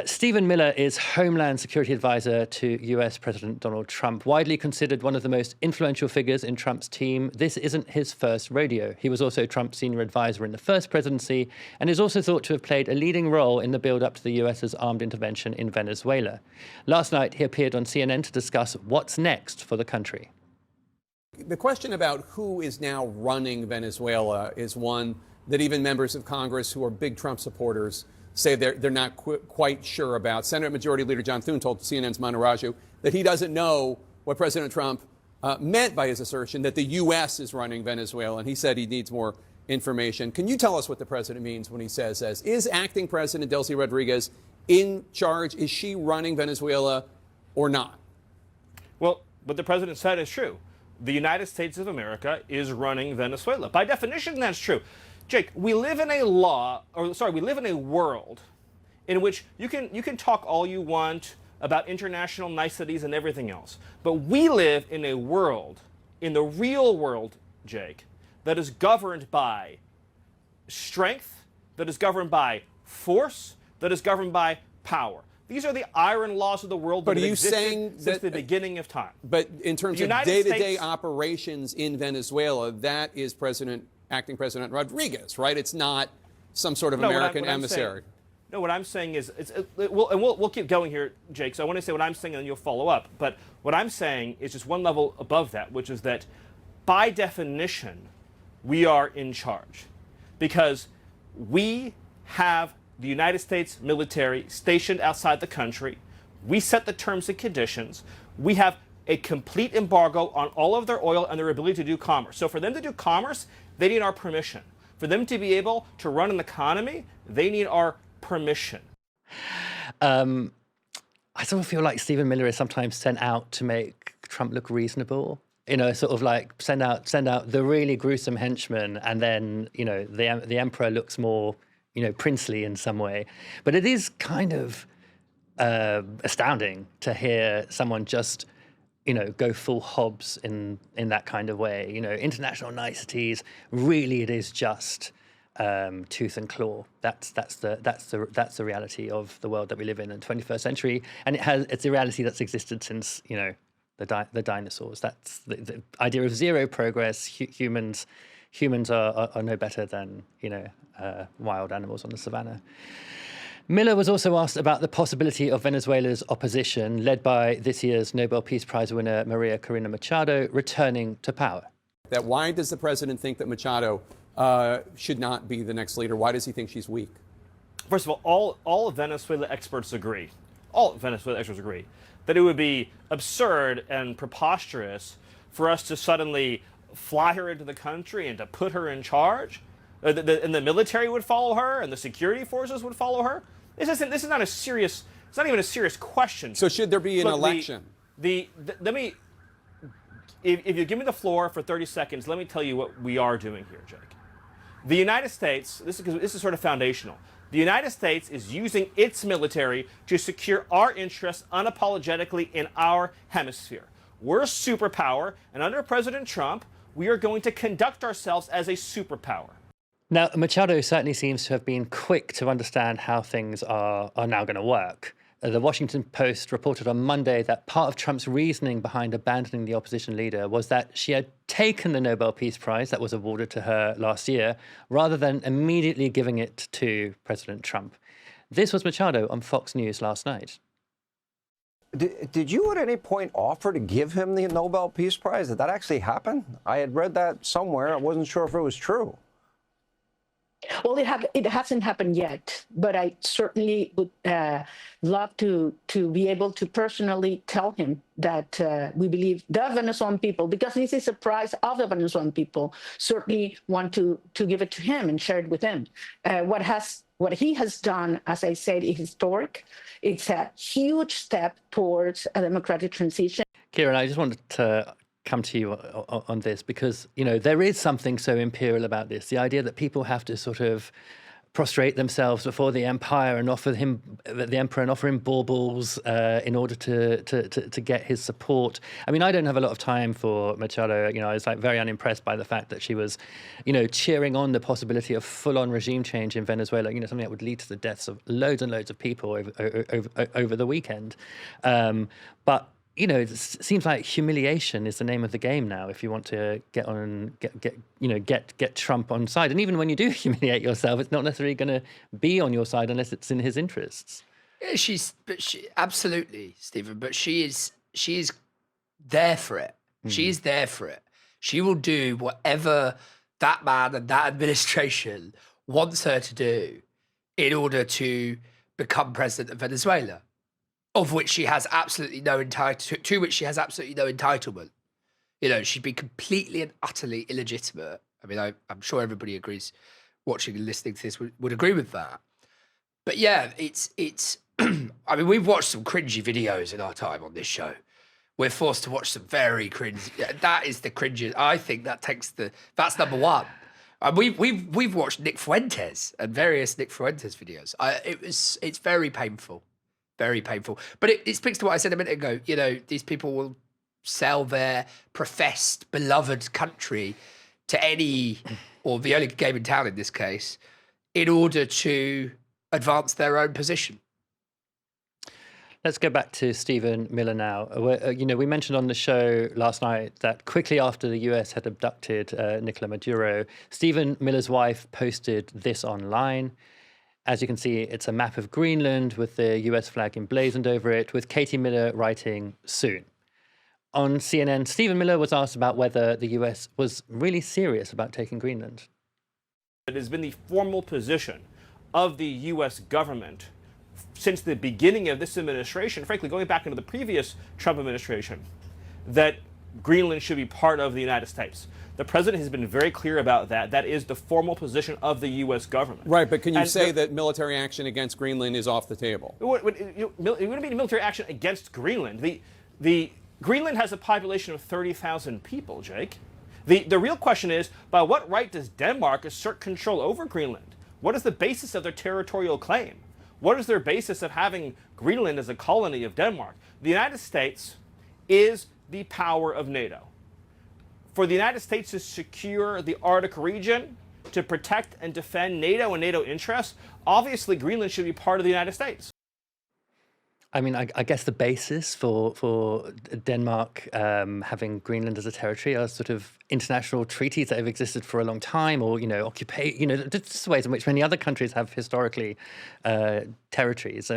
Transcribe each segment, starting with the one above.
Stephen Miller is Homeland Security Advisor to US President Donald Trump, widely considered one of the most influential figures in Trump's team. This isn't his first rodeo. He was also Trump's senior advisor in the first presidency and is also thought to have played a leading role in the build-up to the US's armed intervention in Venezuela. Last night, he appeared on CNN to discuss what's next for the country. The question about who is now running Venezuela is one that even members of Congress who are big Trump supporters say they're not quite sure about. Senate Majority Leader John Thune told CNN's Manu Raju that he doesn't know what President Trump meant by his assertion that the U.S. is running Venezuela, and he said he needs more information. Can you tell us what the president means when he says, is acting President Delcy Rodriguez in charge? Is she running Venezuela or not? Well, what the president said is true. The United States of America is running Venezuela. By definition, that's true. Jake, we live in a world in which you can talk all you want about international niceties and everything else. But we live in a world, in the real world, Jake, that is governed by strength, that is governed by force, that is governed by power. These are the iron laws of the world that have existed since the beginning of time. But in terms of day-to-day operations in Venezuela, that is acting President Rodriguez, right? It's not some sort of American emissary. What I'm saying is, we'll keep going here, Jake. So I want to say what I'm saying, and then you'll follow up. But what I'm saying is just one level above that, which is that, by definition, we are in charge, because we have the United States military stationed outside the country. We set the terms and conditions. We have a complete embargo on all of their oil and their ability to do commerce. So for them to do commerce, they need our permission. For them to be able to run an economy, they need our permission. I sort of feel like Stephen Miller is sometimes sent out to make Trump look reasonable. You know, sort of like send out the really gruesome henchman, and then, you know, the emperor looks more, you know, princely in some way. But it is kind of astounding to hear someone just, you know, go full Hobbes in that kind of way. You know, international niceties. Really, it is just tooth and claw. That's the reality of the world that we live in the 21st century, and it's a reality that's existed since, you know, the dinosaurs. That's the idea of zero progress. Humans are no better than, you know, wild animals on the savannah. Miller was also asked about the possibility of Venezuela's opposition, led by this year's Nobel Peace Prize winner Maria Corina Machado, returning to power. Why does the president think that Machado should not be the next leader? Why does he think she's weak? First of all Venezuela experts agree, that it would be absurd and preposterous for us to suddenly fly her into the country and to put her in charge. And the military would follow her, and the security forces would follow her. This is not a serious. It's not even a serious question. So should there be an election? Let me. If you give me the floor for 30 seconds, let me tell you what we are doing here, Jake. The United States. This is sort of foundational. The United States is using its military to secure our interests unapologetically in our hemisphere. We're a superpower, and under President Trump, we are going to conduct ourselves as a superpower. Now, Machado certainly seems to have been quick to understand how things are now going to work. The Washington Post reported on Monday that part of Trump's reasoning behind abandoning the opposition leader was that she had taken the Nobel Peace Prize that was awarded to her last year, rather than immediately giving it to President Trump. This was Machado on Fox News last night. Did you at any point offer to give him the Nobel Peace Prize? Did that actually happen? I had read that somewhere. I wasn't sure if it was true. Well, it hasn't happened yet, but I certainly would love to be able to personally tell him that we believe the Venezuelan people, because this is a prize of the Venezuelan people, certainly want to give it to him and share it with him. What he has done, as I said, is historic. It's a huge step towards a democratic transition. Kieran, I just wanted to come to you on this because, you know, there is something so imperial about this, the idea that people have to sort of prostrate themselves before the empire and offer him the emperor and offer him baubles in order to get his support. I mean, I don't have a lot of time for Machado. I was like very unimpressed by the fact that she was, cheering on the possibility of full-on regime change in Venezuela. Something that would lead to the deaths of loads and loads of people over the weekend. But it seems like humiliation is the name of the game now. If you want to get Trump on side, and even when you do humiliate yourself, it's not necessarily going to be on your side unless it's in his interests. Yeah, absolutely, Stephen. But she is there for it. She is there for it. She will do whatever that man and that administration wants her to do in order to become president of Venezuela, of which she has absolutely no to which she has absolutely no entitlement. She'd be completely and utterly illegitimate. I mean, I'm sure everybody agrees, watching and listening to this would agree with that. But yeah, it's. I mean, we've watched some cringy videos in our time on this show. We're forced to watch some very cringy. That is the cringiest. I think that's number one. And we've watched Nick Fuentes and various Nick Fuentes videos. It's very painful. Very painful. But it speaks to what I said a minute ago. These people will sell their professed, beloved country to any, or the only game in town in this case, in order to advance their own position. Let's go back to Stephen Miller now. We mentioned on the show last night that quickly after the US had abducted Nicolas Maduro, Stephen Miller's wife posted this online. As you can see, it's a map of Greenland with the US flag emblazoned over it, with Katie Miller writing, "Soon." On CNN, Stephen Miller was asked about whether the US was really serious about taking Greenland. It has been the formal position of the US government since the beginning of this administration, frankly, going back into the previous Trump administration, that Greenland should be part of the United States. The president has been very clear about that. That is the formal position of the U.S. government. Right, but can you say that military action against Greenland is off the table? It wouldn't be military action against Greenland. The Greenland has a population of 30,000 people, Jake. The real question is, by what right does Denmark assert control over Greenland? What is the basis of their territorial claim? What is their basis of having Greenland as a colony of Denmark? The United States is the power of NATO. For the United States to secure the Arctic region, to protect and defend NATO and NATO interests, obviously Greenland should be part of the United States. I mean, I guess the basis for Denmark having Greenland as a territory are sort of international treaties that have existed for a long time, or just ways in which many other countries have historically territories.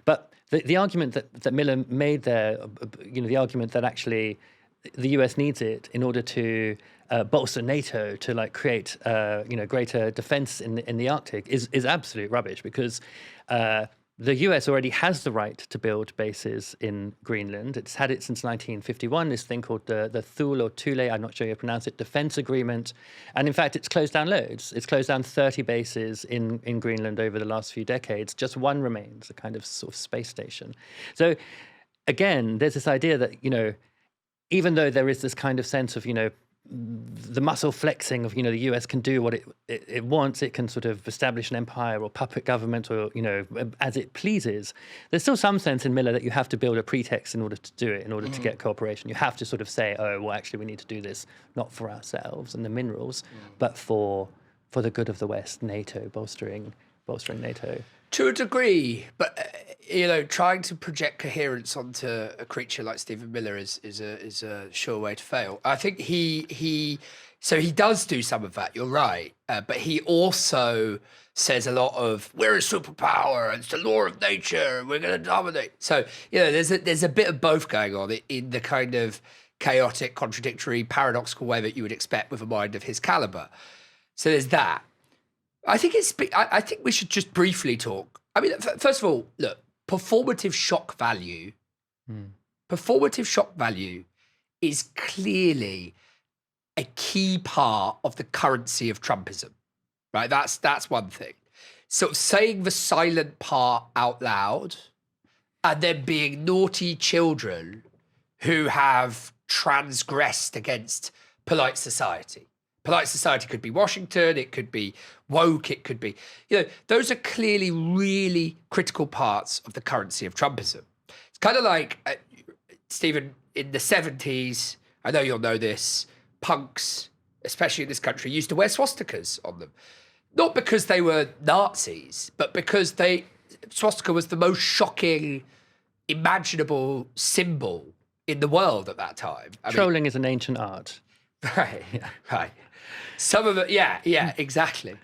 But the argument that Miller made there, the argument that actually the US needs it in order to bolster NATO, to create greater defense in the Arctic is absolute rubbish, because the US already has the right to build bases in Greenland. It's had it since 1951, this thing called the Thule or Thule, I'm not sure you pronounce it, defense agreement. And in fact, it's closed down loads. It's closed down 30 bases in Greenland over the last few decades. Just one remains, a kind of sort of space station. So again, there's this idea that, even though there is this kind of sense of, the muscle flexing of, the US can do what it wants, it can sort of establish an empire or puppet government or, as it pleases. There's still some sense in Miller that you have to build a pretext in order to do it, in order to get cooperation. You have to sort of say, oh, well, actually, we need to do this not for ourselves and the minerals, but for the good of the West, NATO, bolstering NATO. To a degree, but trying to project coherence onto a creature like Stephen Miller is a sure way to fail. I think he does do some of that. You're right, but he also says a lot of we're a superpower and it's the law of nature and we're going to dominate. So there's a bit of both going on in the kind of chaotic, contradictory, paradoxical way that you would expect with a mind of his caliber. So there's that. I think we should just briefly talk. I mean, first of all, look, performative shock value. Performative shock value is clearly a key part of the currency of Trumpism, right? That's one thing. So saying the silent part out loud, and then being naughty children who have transgressed against polite society. polite society could be Washington, it could be woke, it could be, those are clearly really critical parts of the currency of Trumpism. It's kind of like, Stephen, in the 70s, I know you'll know this, punks, especially in this country, used to wear swastikas on them. Not because they were Nazis, but because swastika was the most shocking, imaginable symbol in the world at that time. Trolling is an ancient art. Right, right. Some of it, yeah, exactly.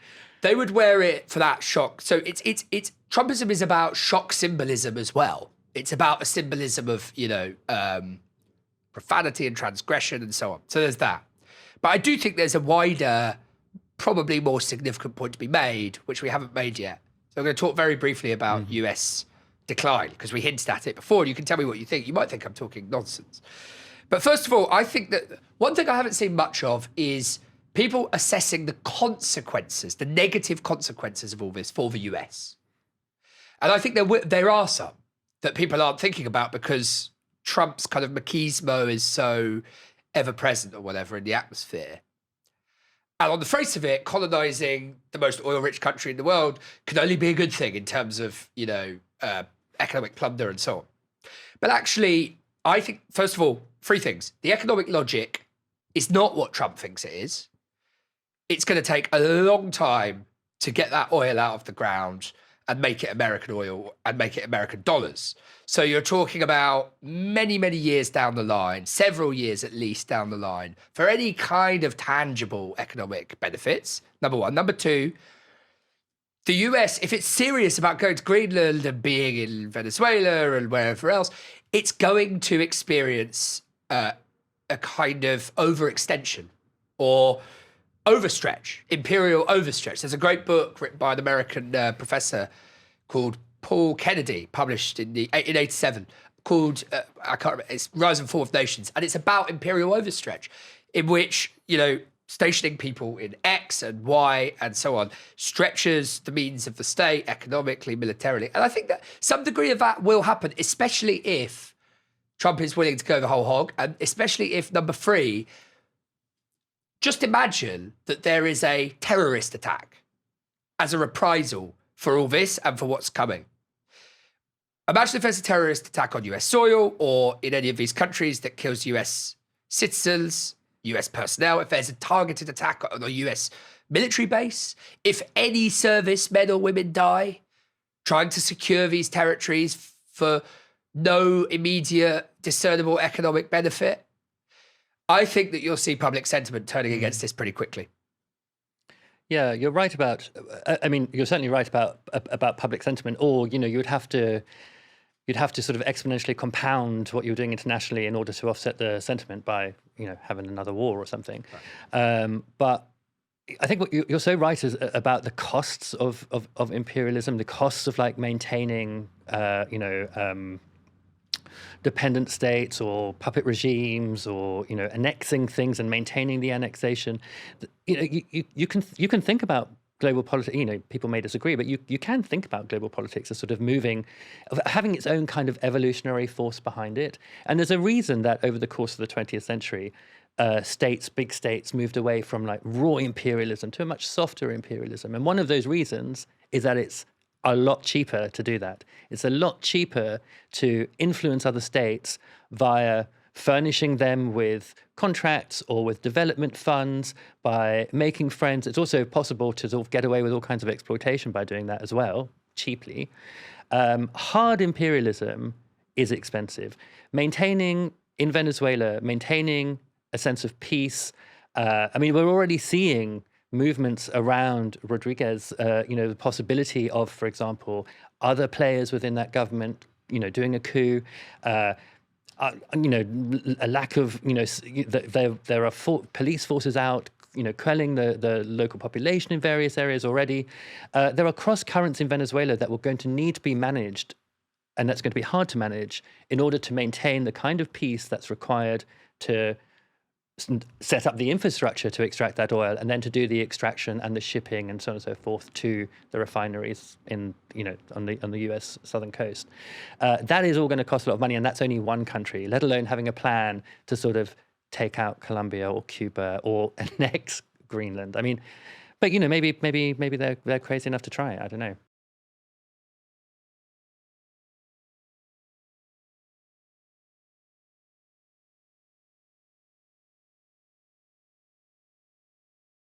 They would wear it for that shock. So it's Trumpism is about shock symbolism as well. It's about a symbolism of, profanity and transgression and so on. So there's that. But I do think there's a wider, probably more significant point to be made, which we haven't made yet. So I'm going to talk very briefly about US decline, because we hinted at it before. You can tell me what you think. You might think I'm talking nonsense. But first of all, I think that one thing I haven't seen much of is people assessing the consequences, the negative consequences of all this for the US. And I think there are some that people aren't thinking about because Trump's kind of machismo is so ever-present or whatever in the atmosphere. And on the face of it, colonizing the most oil-rich country in the world could only be a good thing in terms of, economic plunder and so on. But actually, I think, first of all, three things. The economic logic is not what Trump thinks it is. It's going to take a long time to get that oil out of the ground and make it American oil and make it American dollars. So you're talking about many, many years down the line, several years at least down the line, for any kind of tangible economic benefits, number one. Number two, the US, if it's serious about going to Greenland and being in Venezuela and wherever else, it's going to experience a kind of overextension or overstretch, imperial overstretch. There's a great book written by an American professor called Paul Kennedy, published in 87, called, I can't remember, it's Rise and Fall of Nations. And it's about imperial overstretch, in which, stationing people in X and Y and so on stretches the means of the state economically, militarily. And I think that some degree of that will happen, especially if Trump is willing to go the whole hog, and especially if, number three, just imagine that there is a terrorist attack as a reprisal for all this and for what's coming. Imagine if there's a terrorist attack on US soil or in any of these countries that kills US citizens, US personnel, if there's a targeted attack on a US military base, if any servicemen or women die trying to secure these territories for no immediate discernible economic benefit, I think that you'll see public sentiment turning against this pretty quickly. Yeah, you're right about. You're certainly right about public sentiment. Or you'd have to sort of exponentially compound what you're doing internationally in order to offset the sentiment by having another war or something. Right. But I think what you're so right is about the costs of imperialism, the costs of maintaining dependent states or puppet regimes, or annexing things and maintaining the annexation. You can think about global politics. People may disagree, but you can think about global politics as sort of having its own kind of evolutionary force behind it. And there's a reason that over the course of the 20th century, big states moved away from raw imperialism to a much softer imperialism. And one of those reasons is that it's a lot cheaper to do that. It's a lot cheaper to influence other states via furnishing them with contracts or with development funds, by making friends. It's also possible to sort of get away with all kinds of exploitation by doing that as well, cheaply. Hard imperialism is expensive. Maintaining in Venezuela, maintaining a sense of peace. We're already seeing movements around Rodriguez, the possibility of, for example, other players within that government, doing a coup, a lack of, there are police forces out, quelling the local population in various areas already. There are cross currents in Venezuela that were going to need to be managed, and that's going to be hard to manage in order to maintain the kind of peace that's required to set up the infrastructure to extract that oil, and then to do the extraction and the shipping and so on and so forth to the refineries on the US southern coast. That is all going to cost a lot of money, and that's only one country, let alone having a plan to sort of take out Colombia or Cuba or annex Greenland. I mean, but maybe they're crazy enough to try it. I don't know.